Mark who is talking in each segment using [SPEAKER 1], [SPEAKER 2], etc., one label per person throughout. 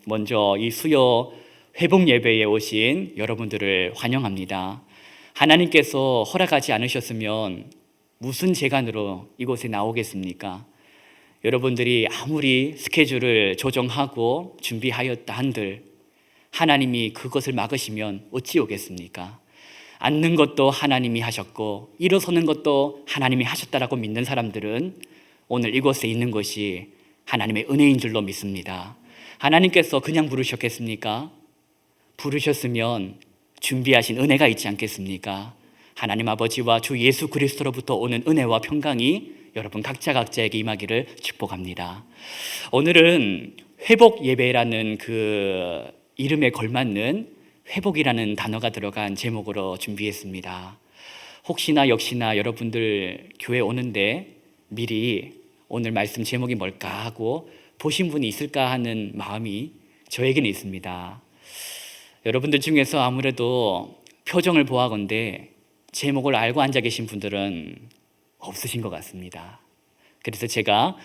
[SPEAKER 1] 먼저 이 수요 회복 예배에 오신 여러분들을 환영합니다. 하나님께서 허락하지 않으셨으면 무슨 재간으로 이곳에 나오겠습니까? 여러분들이 아무리 스케줄을 조정하고 준비하였다 한들 하나님이 그것을 막으시면 어찌 오겠습니까? 앉는 것도 하나님이 하셨고 일어서는 것도 하나님이 하셨다라고 믿는 사람들은 오늘 이곳에 있는 것이 하나님의 은혜인 줄로 믿습니다. 하나님께서 그냥 부르셨겠습니까? 부르셨으면 준비하신 은혜가 있지 않겠습니까? 하나님 아버지와 주 예수 그리스도로부터 오는 은혜와 평강이 여러분 각자에게 임하기를 축복합니다. 오늘은 회복 예배라는 그 이름에 걸맞는 회복이라는 단어가 들어간 제목으로 준비했습니다. 혹시나 역시나 여러분들 교회 오는데 미리 오늘 말씀 제목이 뭘까 하고 보신 분이 있을까 하는 마음이 저에게는 있습니다. 여러분들 중에서 아무래도 표정을 보아건대 제목을 알고 앉아 계신 분들은 없으신 것 같습니다. 그래서 제가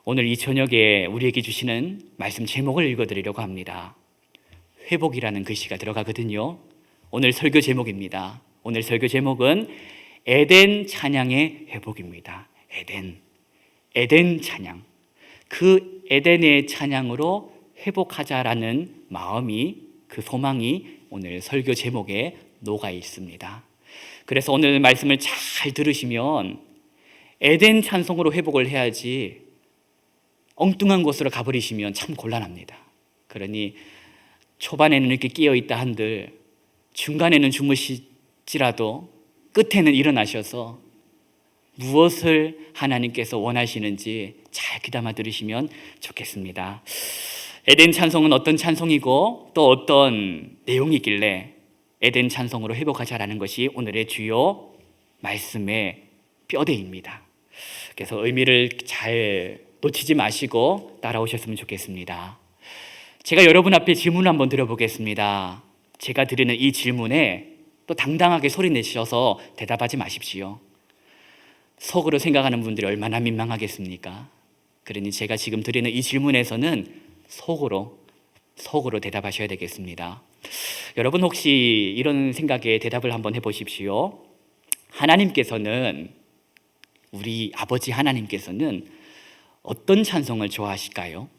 [SPEAKER 1] 오늘 이 저녁에 우리에게 주시는 말씀 제목을 읽어드리려고 합니다. 회복이라는 글씨가 들어가거든요. 오늘 설교 제목입니다. 오늘 설교 제목은 에덴 찬양의 회복입니다. 에덴 찬양. 그 에덴의 찬양으로 회복하자라는 마음이, 그 소망이 오늘 설교 제목에 녹아 있습니다. 그래서 오늘 말씀을 잘 들으시면 에덴 찬송으로 회복을 해야지 엉뚱한 곳으로 가버리시면 참 곤란합니다. 그러니 초반에는 이렇게 끼어있다 한들 중간에는 주무시지라도 끝에는 일어나셔서 무엇을 하나님께서 원하시는지 잘 귀담아 들으시면 좋겠습니다. 에덴 찬송은 어떤 찬송이고 또 어떤 내용이 있길래 에덴 찬송으로 회복하자라는 것이 오늘의 주요 말씀의 뼈대입니다. 그래서 의미를 잘 놓치지 마시고 따라오셨으면 좋겠습니다. 제가 여러분 앞에 질문을 한번 드려보겠습니다. 제가 드리는 이 질문에 또 당당하게 소리 내셔서 대답하지 마십시오. 속으로 생각하는 분들이 얼마나 민망하겠습니까? 그러니 제가 지금 드리는 이 질문에서는 속으로 대답하셔야 되겠습니다. 여러분 혹시 이런 생각에 대답을 한번 해보십시오. 하나님께서는, 우리 아버지 하나님께서는 어떤 찬송을 좋아하실까요?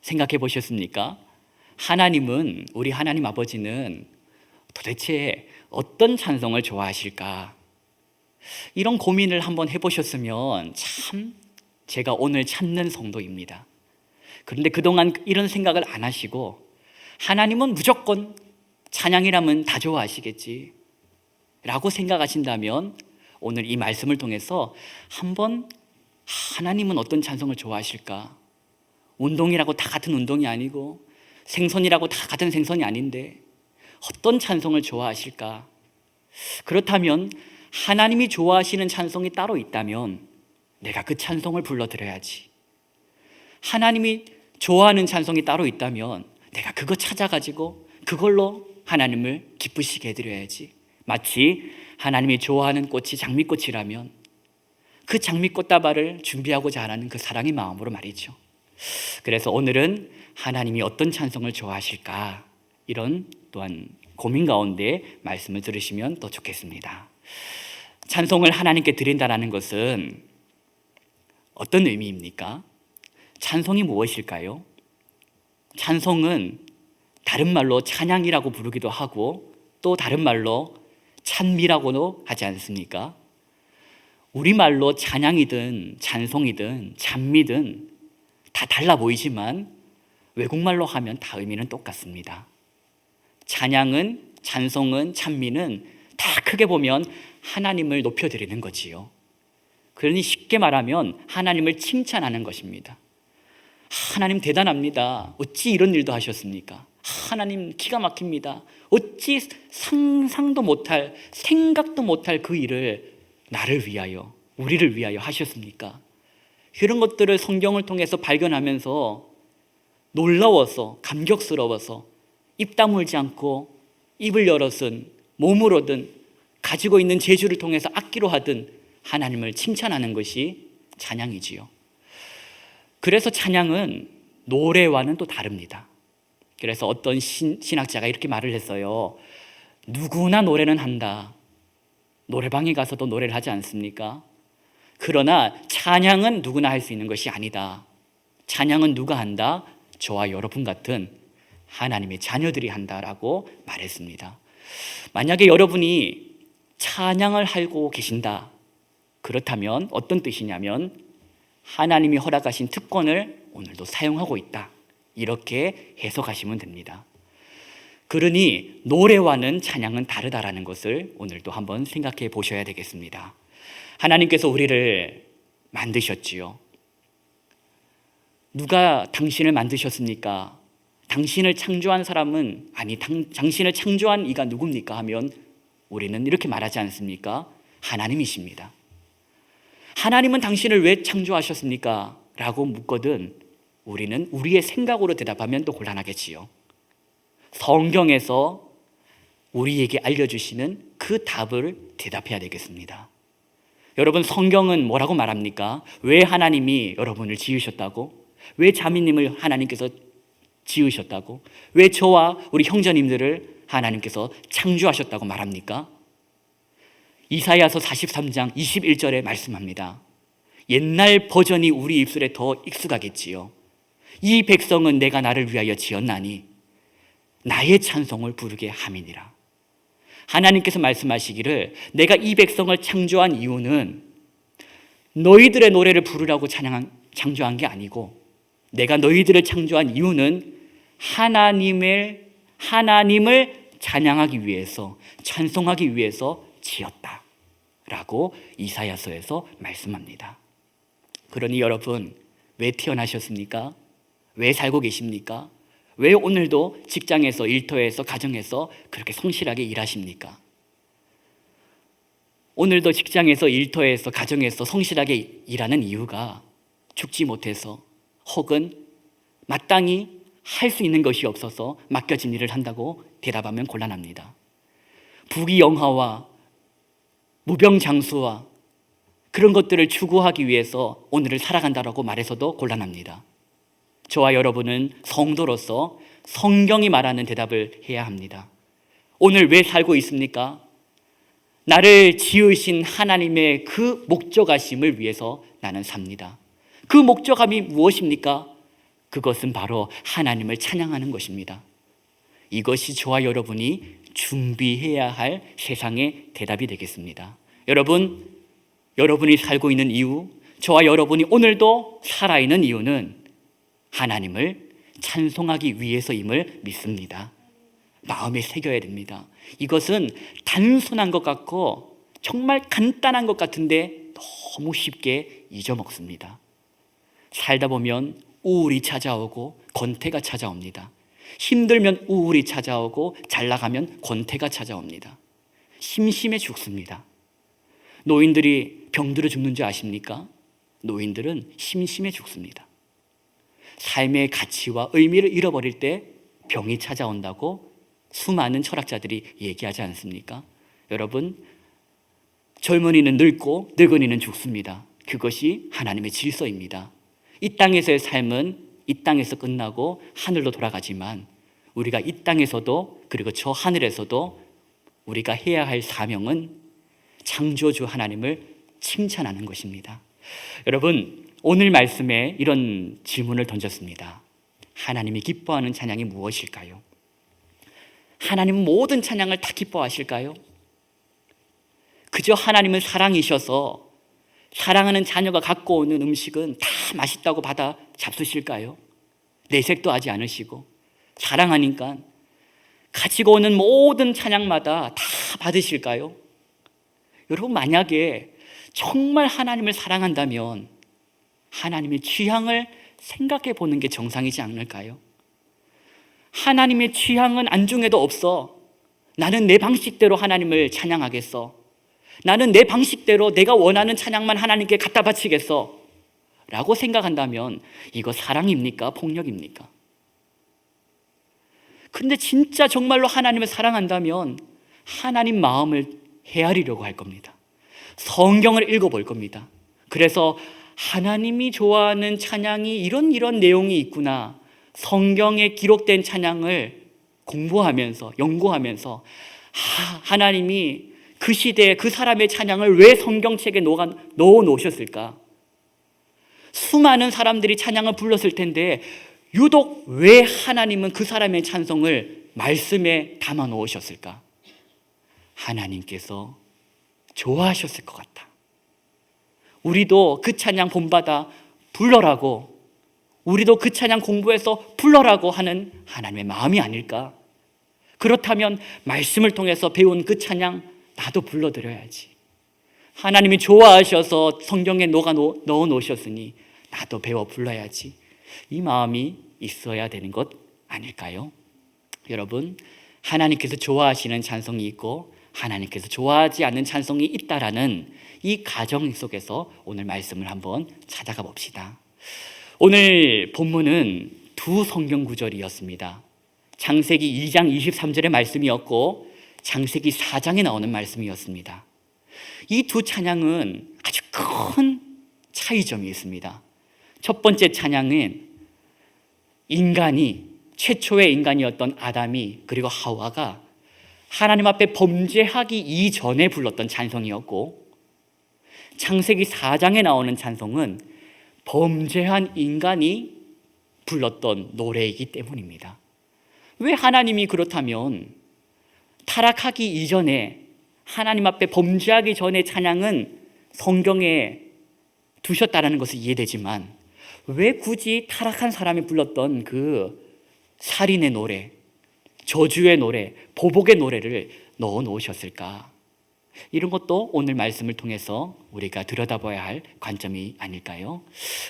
[SPEAKER 1] 생각해 보셨습니까? 하나님은, 우리 하나님 아버지는 도대체 어떤 찬송을 좋아하실까? 이런 고민을 한번 해보셨으면 참 제가 오늘 찾는 성도입니다. 그런데 그동안 이런 생각을 안 하시고 하나님은 무조건 찬양이라면 다 좋아하시겠지 라고 생각하신다면 오늘 이 말씀을 통해서 한번 하나님은 어떤 찬송을 좋아하실까? 운동이라고 다 같은 운동이 아니고 생선이라고 다 같은 생선이 아닌데 어떤 찬송을 좋아하실까? 그렇다면 하나님이 좋아하시는 찬송이 따로 있다면 내가 그 찬송을 불러드려야지. 하나님이 좋아하는 찬송이 따로 있다면 내가 그거 찾아가지고 그걸로 하나님을 기쁘시게 해드려야지. 마치 하나님이 좋아하는 꽃이 장미꽃이라면 그 장미꽃다발을 준비하고자 하는 그 사랑의 마음으로 말이죠. 그래서 오늘은 하나님이 어떤 찬송을 좋아하실까? 이런 또한 고민 가운데 말씀을 들으시면 더 좋겠습니다. 찬송을 하나님께 드린다는 것은 어떤 의미입니까? 찬송이 무엇일까요? 찬송은 다른 말로 찬양이라고 부르기도 하고 또 다른 말로 찬미라고도 하지 않습니까? 우리말로 찬양이든 찬송이든 찬미든 다 달라 보이지만 외국말로 하면 다 의미는 똑같습니다. 찬양은, 찬송은, 찬미는 다 크게 보면 하나님을 높여드리는 거지요. 그러니 쉽게 말하면 하나님을 칭찬하는 것입니다. 하나님 대단합니다. 어찌 이런 일도 하셨습니까? 하나님 기가 막힙니다. 어찌 상상도 못할, 생각도 못할 그 일을 나를 위하여, 우리를 위하여 하셨습니까? 그런 것들을 성경을 통해서 발견하면서 놀라워서, 감격스러워서 입 다물지 않고 입을 열어선 몸으로든 가지고 있는 재주를 통해서 악기로 하든 하나님을 칭찬하는 것이 찬양이지요. 그래서 찬양은 노래와는 또 다릅니다. 그래서 어떤 신학자가 이렇게 말을 했어요. 누구나 노래는 한다. 노래방에 가서도 노래를 하지 않습니까? 그러나 찬양은 누구나 할 수 있는 것이 아니다. 찬양은 누가 한다? 저와 여러분 같은 하나님의 자녀들이 한다라고 말했습니다. 만약에 여러분이 찬양을 하고 계신다. 그렇다면 어떤 뜻이냐면 하나님이 허락하신 특권을 오늘도 사용하고 있다. 이렇게 해석하시면 됩니다. 그러니 노래와는 찬양은 다르다라는 것을 오늘도 한번 생각해 보셔야 되겠습니다. 하나님께서 우리를 만드셨지요. 누가 당신을 만드셨습니까? 당신을 창조한 사람은 당신을 창조한 이가 누굽니까? 하면 우리는 이렇게 말하지 않습니까? 하나님이십니다. 하나님은 당신을 왜 창조하셨습니까? 라고 묻거든 우리는 우리의 생각으로 대답하면 또 곤란하겠지요. 성경에서 우리에게 알려주시는 그 답을 대답해야 되겠습니다. 여러분, 성경은 뭐라고 말합니까? 왜 하나님이 여러분을 지으셨다고? 왜 자매님을 하나님께서 지으셨다고? 왜 저와 우리 형제님들을 하나님께서 창조하셨다고 말합니까? 이사야서 43장 21절에 말씀합니다. 옛날 버전이 우리 입술에 더 익숙하겠지요. 이 백성은 내가 나를 위하여 지었나니 나의 찬송을 부르게 함이니라. 하나님께서 말씀하시기를 내가 이 백성을 창조한 이유는 너희들의 노래를 부르라고 창조한 게 아니고 내가 너희들을 창조한 이유는 하나님을 찬양하기 위해서, 찬송하기 위해서 지었다 라고 이사야서에서 말씀합니다. 그러니 여러분, 왜 태어나셨습니까? 왜 살고 계십니까? 왜 오늘도 직장에서, 일터에서, 가정에서 그렇게 성실하게 일하십니까? 오늘도 직장에서, 일터에서, 가정에서 성실하게 일하는 이유가 죽지 못해서 혹은 마땅히 할 수 있는 것이 없어서 맡겨진 일을 한다고 대답하면 곤란합니다. 부귀영화와 무병장수와 그런 것들을 추구하기 위해서 오늘을 살아간다라고 말해서도 곤란합니다. 저와 여러분은 성도로서 성경이 말하는 대답을 해야 합니다. 오늘 왜 살고 있습니까? 나를 지으신 하나님의 그 목적하심을 위해서 나는 삽니다. 그 목적함이 무엇입니까? 그것은 바로 하나님을 찬양하는 것입니다. 이것이 저와 여러분이 준비해야 할 세상의 대답이 되겠습니다. 여러분이 살고 있는 이유, 저와 여러분이 오늘도 살아있는 이유는 하나님을 찬송하기 위해서임을 믿습니다. 마음에 새겨야 됩니다. 이것은 단순한 것 같고 정말 간단한 것 같은데 너무 쉽게 잊어먹습니다. 살다 보면 우울이 찾아오고 권태가 찾아옵니다. 힘들면 우울이 찾아오고 잘 나가면 권태가 찾아옵니다. 심심해 죽습니다. 노인들이 병들어 죽는 줄 아십니까? 노인들은 심심해 죽습니다. 삶의 가치와 의미를 잃어버릴 때 병이 찾아온다고 수많은 철학자들이 얘기하지 않습니까? 여러분, 젊은이는 늙고 늙은이는 죽습니다. 그것이 하나님의 질서입니다. 이 땅에서의 삶은 이 땅에서 끝나고 하늘로 돌아가지만 우리가 이 땅에서도 그리고 저 하늘에서도 우리가 해야 할 사명은 창조주 하나님을 칭찬하는 것입니다. 여러분, 오늘 말씀에 이런 질문을 던졌습니다. 하나님이 기뻐하는 찬양이 무엇일까요? 하나님은 모든 찬양을 다 기뻐하실까요? 그저 하나님은 사랑이셔서 사랑하는 자녀가 갖고 오는 음식은 다 맛있다고 받아 잡수실까요? 내색도 하지 않으시고 사랑하니까 가지고 오는 모든 찬양마다 다 받으실까요? 여러분, 만약에 정말 하나님을 사랑한다면 하나님의 취향을 생각해 보는 게 정상이지 않을까요? 하나님의 취향은 안중에도 없어. 나는 내 방식대로 하나님을 찬양하겠어. 나는 내 방식대로 내가 원하는 찬양만 하나님께 갖다 바치겠어 라고 생각한다면 이거 사랑입니까? 폭력입니까? 그런데 진짜 정말로 하나님을 사랑한다면 하나님 마음을 헤아리려고 할 겁니다. 성경을 읽어볼 겁니다. 그래서 하나님이 좋아하는 찬양이 이런 내용이 있구나, 성경에 기록된 찬양을 공부하면서 연구하면서 하나님이 그 시대에 그 사람의 찬양을 왜 성경책에 넣어 놓으셨을까? 수많은 사람들이 찬양을 불렀을 텐데 유독 왜 하나님은 그 사람의 찬송을 말씀에 담아 놓으셨을까? 하나님께서 좋아하셨을 것 같다. 우리도 그 찬양 본받아 불러라고, 우리도 그 찬양 공부해서 불러라고 하는 하나님의 마음이 아닐까? 그렇다면 말씀을 통해서 배운 그 찬양 나도 불러드려야지. 하나님이 좋아하셔서 성경에 넣어 놓으셨으니 나도 배워 불러야지. 이 마음이 있어야 되는 것 아닐까요? 여러분, 하나님께서 좋아하시는 찬송이 있고 하나님께서 좋아하지 않는 찬송이 있다라는 이 가정 속에서 오늘 말씀을 한번 찾아가 봅시다. 오늘 본문은 두 성경 구절이었습니다. 창세기 2장 23절의 말씀이었고 창세기 4장에 나오는 말씀이었습니다. 이 두 찬양은 아주 큰 차이점이 있습니다. 첫 번째 찬양은 최초의 인간이었던 아담이 그리고 하와가 하나님 앞에 범죄하기 이전에 불렀던 찬송이었고, 창세기 4장에 나오는 찬송은 범죄한 인간이 불렀던 노래이기 때문입니다. 왜 하나님이 그렇다면 타락하기 이전에 하나님 앞에 범죄하기 전에 찬양은 성경에 두셨다는 것은 이해되지만 왜 굳이 타락한 사람이 불렀던 그 살인의 노래, 저주의 노래, 보복의 노래를 넣어 놓으셨을까? 이런 것도 오늘 말씀을 통해서 우리가 들여다봐야 할 관점이 아닐까요?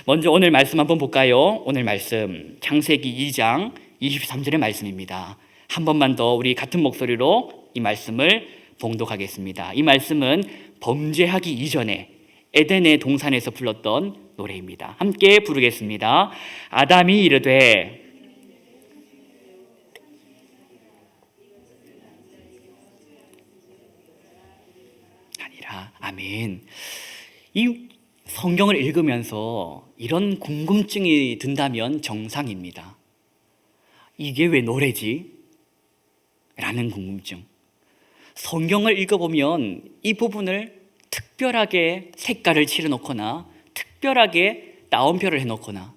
[SPEAKER 1] 먼저 오늘 말씀 한번 볼까요? 오늘 말씀 창세기 2장 23절의 말씀입니다. 한 번만 더 우리 같은 목소리로 이 말씀을 봉독하겠습니다. 이 말씀은 범죄하기 이전에 에덴의 동산에서 불렀던 노래입니다. 함께 부르겠습니다. 아담이 이르되 아니라. 아멘. 이 성경을 읽으면서 이런 궁금증이 든다면 정상입니다. 이게 왜 노래지? 라는 궁금증. 성경을 읽어보면 이 부분을 특별하게 색깔을 칠해놓거나 특별하게 따옴표를 해놓거나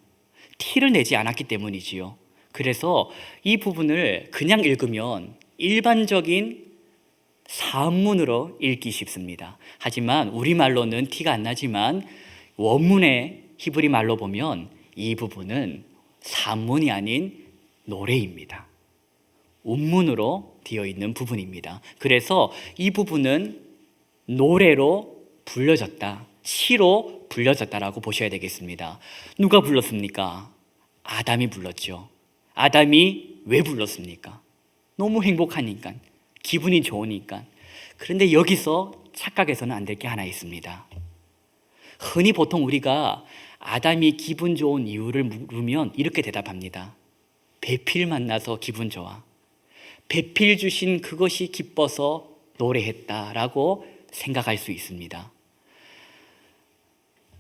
[SPEAKER 1] 티를 내지 않았기 때문이지요. 그래서 이 부분을 그냥 읽으면 일반적인 산문으로 읽기 쉽습니다. 하지만 우리말로는 티가 안 나지만 원문의 히브리 말로 보면 이 부분은 산문이 아닌 노래입니다. 운문으로 되어 있는 부분입니다. 그래서 이 부분은 노래로 불려졌다, 시로 불려졌다라고 보셔야 되겠습니다. 누가 불렀습니까? 아담이 불렀죠. 아담이 왜 불렀습니까? 너무 행복하니까, 기분이 좋으니까. 그런데 여기서 착각해서는 안 될 게 하나 있습니다. 흔히 보통 우리가 아담이 기분 좋은 이유를 물으면 이렇게 대답합니다. 배필 만나서 기분 좋아. 배필 주신 그것이 기뻐서 노래했다라고 생각할 수 있습니다.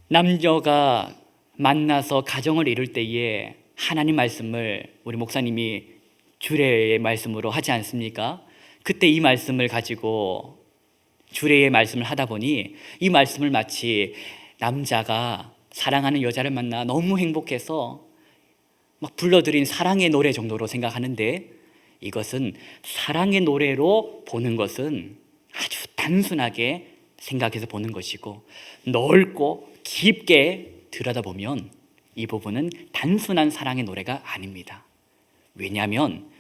[SPEAKER 1] 남녀가 만나서 가정을 이룰 때에 하나님 말씀을 우리 목사님이 주례의 말씀으로 하지 않습니까? 그때 이 말씀을 가지고 주례의 말씀을 하다 보니 이 말씀을 마치 남자가 사랑하는 여자를 만나 너무 행복해서 막 불러드린 사랑의 노래 정도로 생각하는데, 이것은 사랑의 노래로 보는 것은 아주 단순하게 생각해서 보는 것이고, 넓고 깊게 들여다보면 이 부분은 단순한 사랑의 노래가 아닙니다. 왜냐하면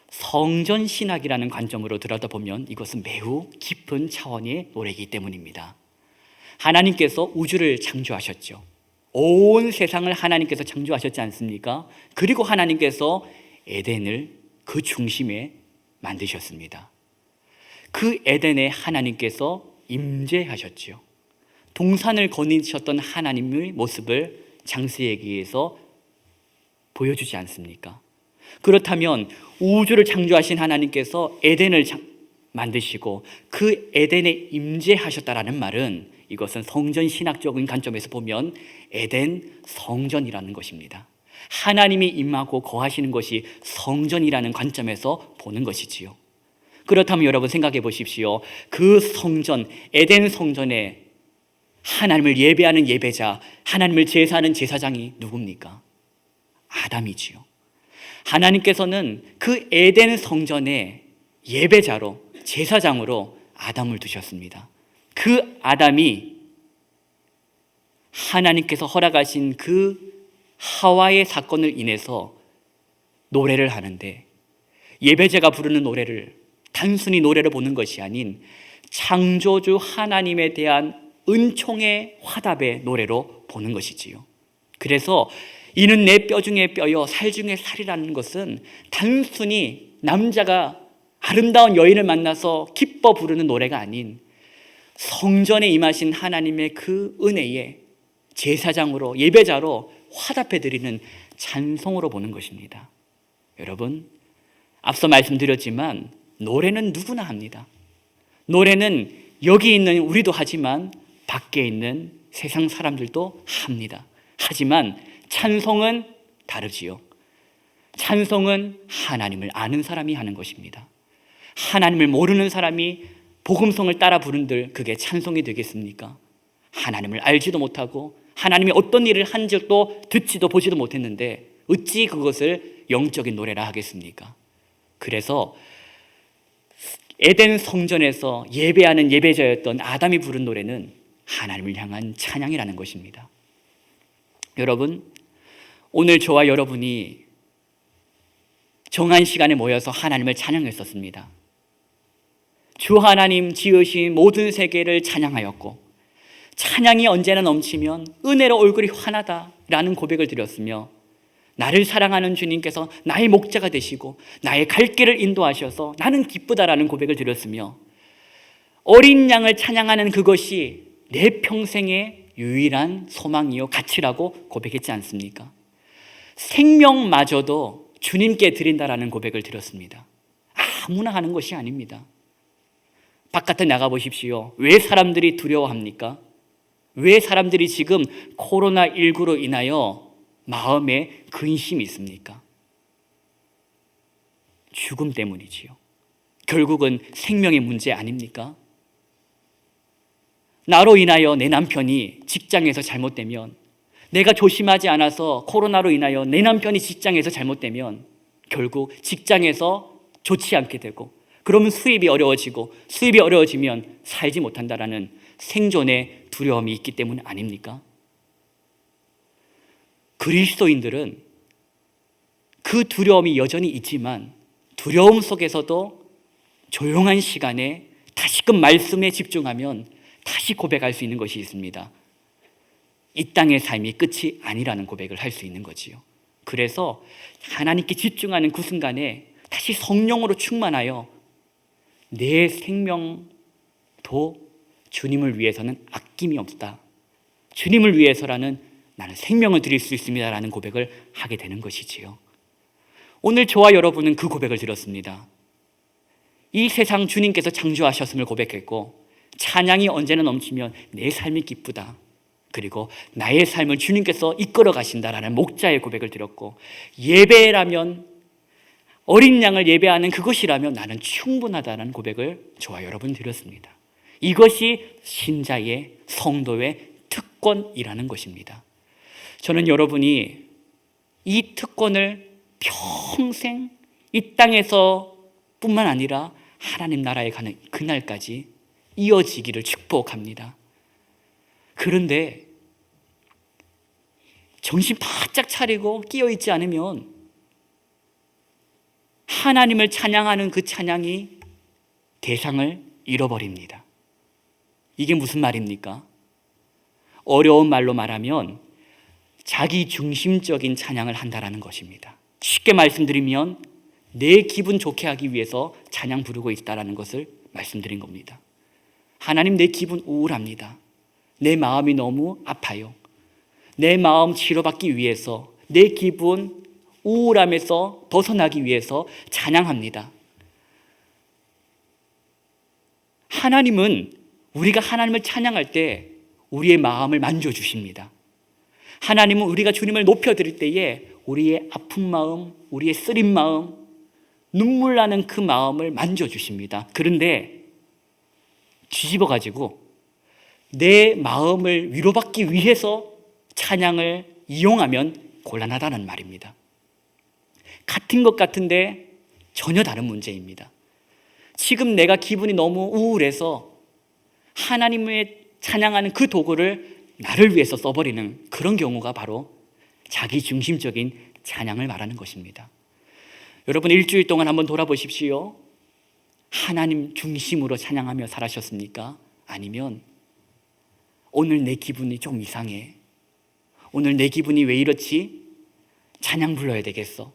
[SPEAKER 1] 성전 신학이라는 관점으로 들여다보면 이것은 매우 깊은 차원의 노래이기 때문입니다. 하나님께서 우주를 창조하셨죠. 온 세상을 하나님께서 창조하셨지 않습니까? 그리고 하나님께서 에덴을 그 중심에 만드셨습니다. 그 에덴에 하나님께서 임재하셨죠. 동산을 거니셨던 하나님의 모습을 창세기에서 보여주지 않습니까? 그렇다면 우주를 창조하신 하나님께서 에덴을 만드시고 그 에덴에 임재하셨다라는 말은, 이것은 성전 신학적인 관점에서 보면 에덴 성전이라는 것입니다. 하나님이 임하고 거하시는 것이 성전이라는 관점에서 보는 것이지요. 그렇다면 여러분 생각해 보십시오. 그 성전, 에덴 성전에 하나님을 예배하는 예배자, 하나님을 제사하는 제사장이 누굽니까? 아담이지요. 하나님께서는 그 에덴 성전에 예배자로, 제사장으로 아담을 두셨습니다. 그 아담이 하나님께서 허락하신 그 하와의 사건을 인해서 노래를 하는데, 예배자가 부르는 노래를 단순히 노래로 보는 것이 아닌 창조주 하나님에 대한 은총의 화답의 노래로 보는 것이지요. 그래서 이는 내 뼈 중에 뼈요 살 중에 살이라는 것은 단순히 남자가 아름다운 여인을 만나서 기뻐 부르는 노래가 아닌 성전에 임하신 하나님의 그 은혜에 제사장으로, 예배자로 화답해 드리는 찬송으로 보는 것입니다. 여러분, 앞서 말씀드렸지만 노래는 누구나 합니다. 노래는 여기 있는 우리도 하지만 밖에 있는 세상 사람들도 합니다. 하지만 찬송은 다르지요. 찬송은 하나님을 아는 사람이 하는 것입니다. 하나님을 모르는 사람이 복음성을 따라 부른들 그게 찬송이 되겠습니까? 하나님을 알지도 못하고 하나님이 어떤 일을 한 적도 듣지도 보지도 못했는데 어찌 그것을 영적인 노래라 하겠습니까? 그래서 에덴 성전에서 예배하는 예배자였던 아담이 부른 노래는 하나님을 향한 찬양이라는 것입니다. 여러분, 오늘 저와 여러분이 정한 시간에 모여서 하나님을 찬양했었습니다. 주 하나님 지으신 모든 세계를 찬양하였고, 찬양이 언제나 넘치면 은혜로 얼굴이 환하다라는 고백을 드렸으며, 나를 사랑하는 주님께서 나의 목자가 되시고 나의 갈 길을 인도하셔서 나는 기쁘다라는 고백을 드렸으며, 어린 양을 찬양하는 그것이 내 평생의 유일한 소망이요 가치라고 고백했지 않습니까? 생명마저도 주님께 드린다라는 고백을 드렸습니다. 아무나 하는 것이 아닙니다. 바깥에 나가보십시오. 왜 사람들이 두려워합니까? 왜 사람들이 지금 코로나19로 인하여 마음에 근심이 있습니까? 죽음 때문이지요. 결국은 생명의 문제 아닙니까? 나로 인하여 내 남편이 직장에서 잘못되면, 내가 조심하지 않아서 코로나로 인하여 내 남편이 직장에서 잘못되면 결국 직장에서 좋지 않게 되고, 그러면 수입이 어려워지고, 수입이 어려워지면 살지 못한다라는 생존의 두려움이 있기 때문 아닙니까? 그리스도인들은 그 두려움이 여전히 있지만 두려움 속에서도 조용한 시간에 다시금 말씀에 집중하면 다시 고백할 수 있는 것이 있습니다. 이 땅의 삶이 끝이 아니라는 고백을 할 수 있는 거지요. 그래서 하나님께 집중하는 그 순간에 다시 성령으로 충만하여 내 생명도 주님을 위해서는 아낌이 없다, 주님을 위해서라는 나는 생명을 드릴 수 있습니다라는 고백을 하게 되는 것이지요. 오늘 저와 여러분은 그 고백을 드렸습니다. 이 세상 주님께서 창조하셨음을 고백했고, 찬양이 언제나 넘치면 내 삶이 기쁘다, 그리고 나의 삶을 주님께서 이끌어 가신다라는 목자의 고백을 드렸고, 예배라면, 어린 양을 예배하는 그것이라면 나는 충분하다는 고백을 저와 여러분 드렸습니다. 이것이 신자의, 성도의 특권이라는 것입니다. 저는 여러분이 이 특권을 평생 이 땅에서 뿐만 아니라 하나님 나라에 가는 그날까지 이어지기를 축복합니다. 그런데 정신 바짝 차리고 끼어있지 않으면 하나님을 찬양하는 그 찬양이 대상을 잃어버립니다. 이게 무슨 말입니까? 어려운 말로 말하면 자기 중심적인 찬양을 한다라는 것입니다. 쉽게 말씀드리면 내 기분 좋게 하기 위해서 찬양 부르고 있다라는 것을 말씀드린 겁니다. 하나님, 내 기분 우울합니다. 내 마음이 너무 아파요. 내 마음 치료받기 위해서, 내 기분 우울함에서 벗어나기 위해서 찬양합니다. 하나님은 우리가 하나님을 찬양할 때 우리의 마음을 만져주십니다. 하나님은 우리가 주님을 높여드릴 때에 우리의 아픈 마음, 우리의 쓰린 마음, 눈물 나는 그 마음을 만져주십니다. 그런데 뒤집어 가지고 내 마음을 위로받기 위해서 찬양을 이용하면 곤란하다는 말입니다. 같은 것 같은데 전혀 다른 문제입니다. 지금 내가 기분이 너무 우울해서 하나님의 찬양하는 그 도구를 나를 위해서 써버리는 그런 경우가 바로 자기 중심적인 찬양을 말하는 것입니다. 여러분, 일주일 동안 한번 돌아보십시오. 하나님 중심으로 찬양하며 살아셨습니까? 아니면 오늘 내 기분이 좀 이상해, 오늘 내 기분이 왜 이렇지? 찬양 불러야 되겠어,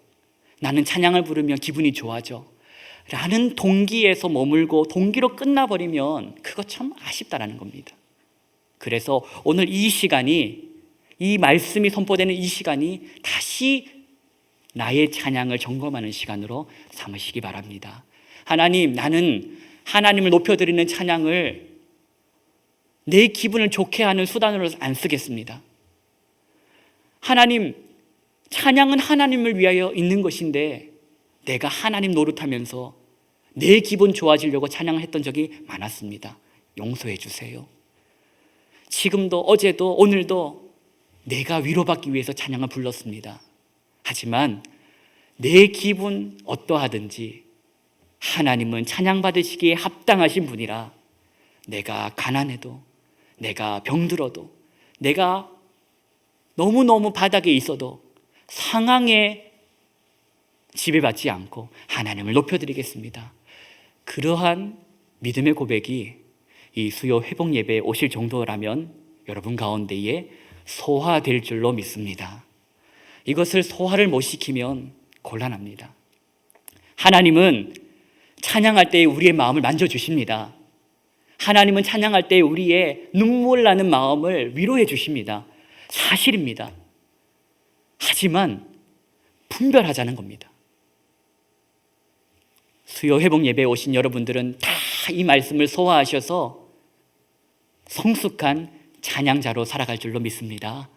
[SPEAKER 1] 나는 찬양을 부르면 기분이 좋아져 라는 동기에서 머물고 동기로 끝나버리면 그거 참 아쉽다라는 겁니다. 그래서 오늘 이 시간이, 이 말씀이 선포되는 이 시간이 다시 나의 찬양을 점검하는 시간으로 삼으시기 바랍니다. 하나님, 나는 하나님을 높여드리는 찬양을 내 기분을 좋게 하는 수단으로 안 쓰겠습니다. 하나님, 찬양은 하나님을 위하여 있는 것인데 내가 하나님 노릇하면서 내 기분 좋아지려고 찬양을 했던 적이 많았습니다. 용서해 주세요. 지금도, 어제도, 오늘도 내가 위로받기 위해서 찬양을 불렀습니다. 하지만 내 기분 어떠하든지 하나님은 찬양받으시기에 합당하신 분이라, 내가 가난해도, 내가 병들어도, 내가 너무너무 바닥에 있어도 상황에 지배받지 않고 하나님을 높여드리겠습니다. 그러한 믿음의 고백이 이 수요 회복 예배에 오실 정도라면 여러분 가운데에 소화될 줄로 믿습니다. 이것을 소화를 못 시키면 곤란합니다. 하나님은 찬양할 때 우리의 마음을 만져주십니다. 하나님은 찬양할 때 우리의 눈물 나는 마음을 위로해 주십니다. 사실입니다. 하지만 분별하자는 겁니다. 수요 회복 예배에 오신 여러분들은 다 이 말씀을 소화하셔서 성숙한 찬양자로 살아갈 줄로 믿습니다.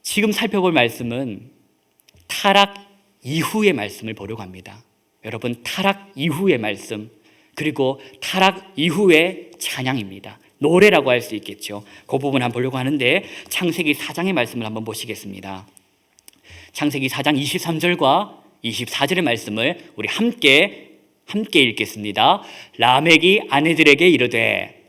[SPEAKER 1] 지금 살펴볼 말씀은 타락 이후의 말씀을 보려고 합니다. 여러분, 타락 이후의 말씀, 그리고 타락 이후의 찬양입니다. 노래라고 할 수 있겠죠. 그 부분 한번 보려고 하는데 창세기 4장의 말씀을 한번 보시겠습니다. 창세기 4장 23절과 24절의 말씀을 우리 함께 읽겠습니다. 라멕이 아내들에게 이르되,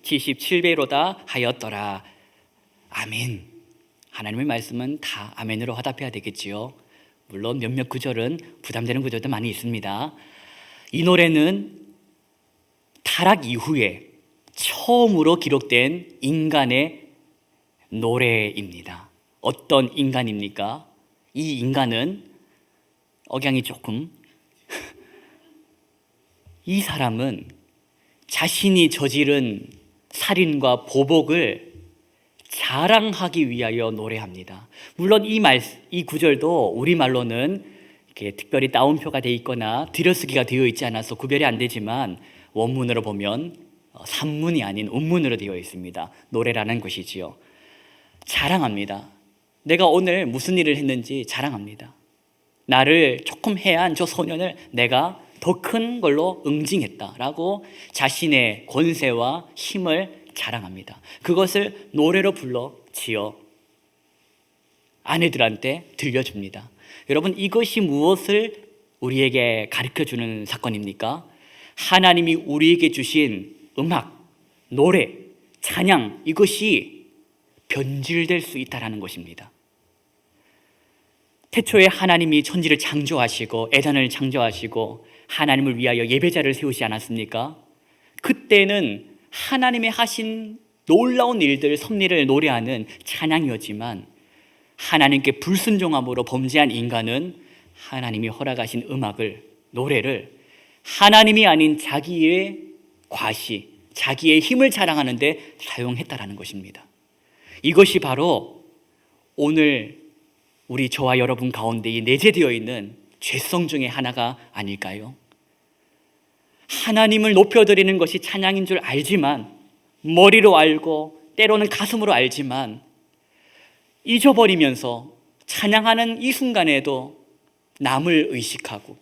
[SPEAKER 1] (77배로다) 하였더라. 아멘. 하나님의 말씀은 다 아멘으로 화답해야 되겠지요. 물론 몇몇 구절은 부담되는 구절도 많이 있습니다. 이 노래는 타락 이후에 처음으로 기록된 인간의 노래입니다. 어떤 인간입니까? 이 인간은 억양이 조금 이 사람은 자신이 저지른 살인과 보복을 자랑하기 위하여 노래합니다. 물론 이 구절도 우리말로는 이렇게 특별히 따옴표가 되어 있거나 들여쓰기가 되어 있지 않아서 구별이 안 되지만 원문으로 보면 산문이 아닌 운문으로 되어 있습니다. 노래라는 것이지요. 자랑합니다. 내가 오늘 무슨 일을 했는지 자랑합니다. 나를 조금 해한 저 소년을 내가 더 큰 걸로 응징했다라고 자신의 권세와 힘을 자랑합니다. 그것을 노래로 불러 지어 아내들한테 들려줍니다. 여러분, 이것이 무엇을 우리에게 가르쳐주는 사건입니까? 하나님이 우리에게 주신 음악, 노래, 찬양, 이것이 변질될 수 있다는 것입니다. 태초에 하나님이 천지를 창조하시고 에덴을 창조하시고 하나님을 위하여 예배자를 세우지 않았습니까? 그때는 하나님의 하신 놀라운 일들, 섭리를 노래하는 찬양이었지만 하나님께 불순종함으로 범죄한 인간은 하나님이 허락하신 음악을, 노래를 하나님이 아닌 자기의 과시, 자기의 힘을 자랑하는 데 사용했다라는 것입니다. 이것이 바로 오늘 우리 저와 여러분 가운데에 내재되어 있는 죄성 중에 하나가 아닐까요? 하나님을 높여드리는 것이 찬양인 줄 알지만, 머리로 알고 때로는 가슴으로 알지만 잊어버리면서 찬양하는 이 순간에도 남을 의식하고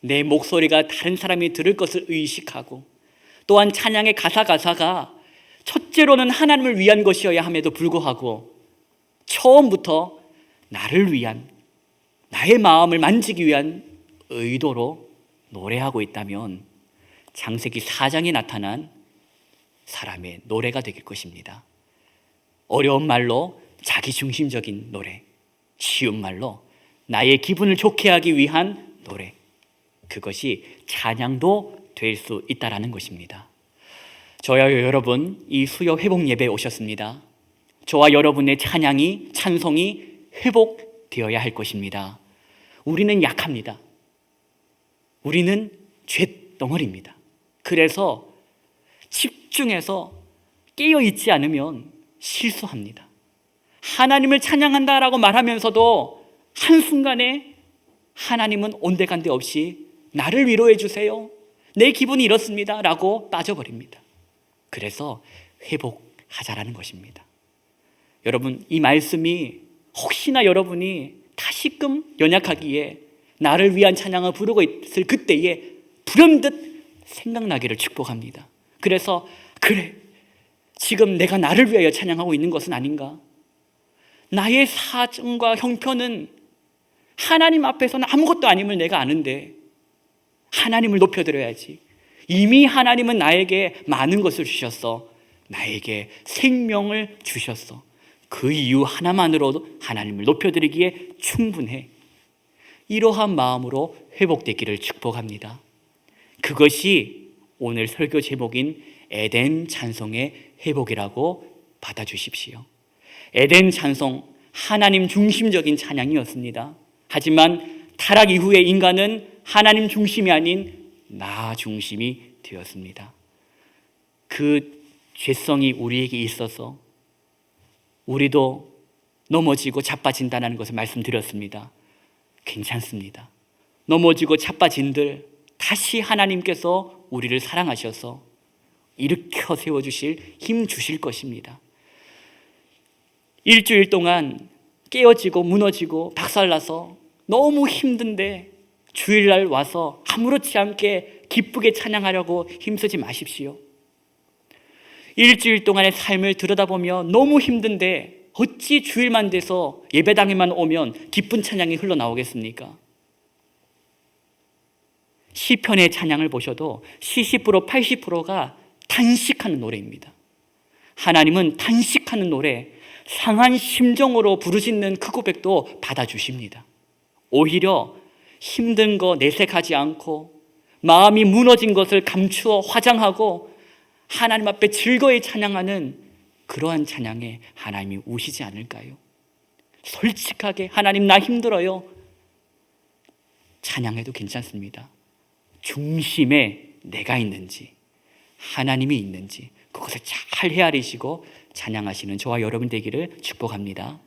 [SPEAKER 1] 내 목소리가 다른 사람이 들을 것을 의식하고, 또한 찬양의 가사가 첫째로는 하나님을 위한 것이어야 함에도 불구하고 처음부터 나를 위한, 나의 마음을 만지기 위한 의도로 노래하고 있다면 창세기 4장에 나타난 사람의 노래가 되길 것입니다. 어려운 말로 자기중심적인 노래, 쉬운 말로 나의 기분을 좋게 하기 위한 노래, 그것이 찬양도 될 수 있다라는 것입니다. 저와 여러분, 이 수요 회복 예배에 오셨습니다. 저와 여러분의 찬양이, 찬송이 회복되어야 할 것입니다. 우리는 약합니다. 우리는 죄덩어리입니다. 그래서 집중해서 깨어있지 않으면 실수합니다. 하나님을 찬양한다라고 말하면서도 한순간에 하나님은 온데간데 없이 나를 위로해 주세요, 내 기분이 이렇습니다 라고 빠져버립니다. 그래서 회복하자라는 것입니다. 여러분, 이 말씀이 혹시나 여러분이 다시금 연약하기에 나를 위한 찬양을 부르고 있을 그때에 불현듯 생각나기를 축복합니다. 그래서 그래, 지금 내가 나를 위하여 찬양하고 있는 것은 아닌가? 나의 사정과 형편은 하나님 앞에서는 아무것도 아님을 내가 아는데 하나님을 높여드려야지. 이미 하나님은 나에게 많은 것을 주셨어. 나에게 생명을 주셨어. 그 이유 하나만으로도 하나님을 높여드리기에 충분해. 이러한 마음으로 회복되기를 축복합니다. 그것이 오늘 설교 제목인 에덴 찬송의 회복이라고 받아주십시오. 에덴 찬송, 하나님 중심적인 찬양이었습니다. 하지만 타락 이후에 인간은 하나님 중심이 아닌 나 중심이 되었습니다. 그 죄성이 우리에게 있어서 우리도 넘어지고 자빠진다는 것을 말씀드렸습니다. 괜찮습니다. 넘어지고 자빠진들 다시 하나님께서 우리를 사랑하셔서 일으켜 세워주실 힘 주실 것입니다. 일주일 동안 깨어지고 무너지고 박살나서 너무 힘든데 주일날 와서 아무렇지 않게 기쁘게 찬양하려고 힘쓰지 마십시오. 일주일 동안의 삶을 들여다보며 너무 힘든데 어찌 주일만 돼서 예배당에만 오면 기쁜 찬양이 흘러나오겠습니까? 시편의 찬양을 보셔도 70%, 80%가 단식하는 노래입니다. 하나님은 단식하는 노래, 상한 심정으로 부르짖는 그 고백도 받아주십니다. 오히려 힘든 거 내색하지 않고 마음이 무너진 것을 감추어 화장하고 하나님 앞에 즐거이 찬양하는 그러한 찬양에 하나님이 우시지 않을까요? 솔직하게 하나님 나 힘들어요 찬양해도 괜찮습니다. 중심에 내가 있는지 하나님이 있는지 그것을 잘 헤아리시고 찬양하시는 저와 여러분 되기를 축복합니다.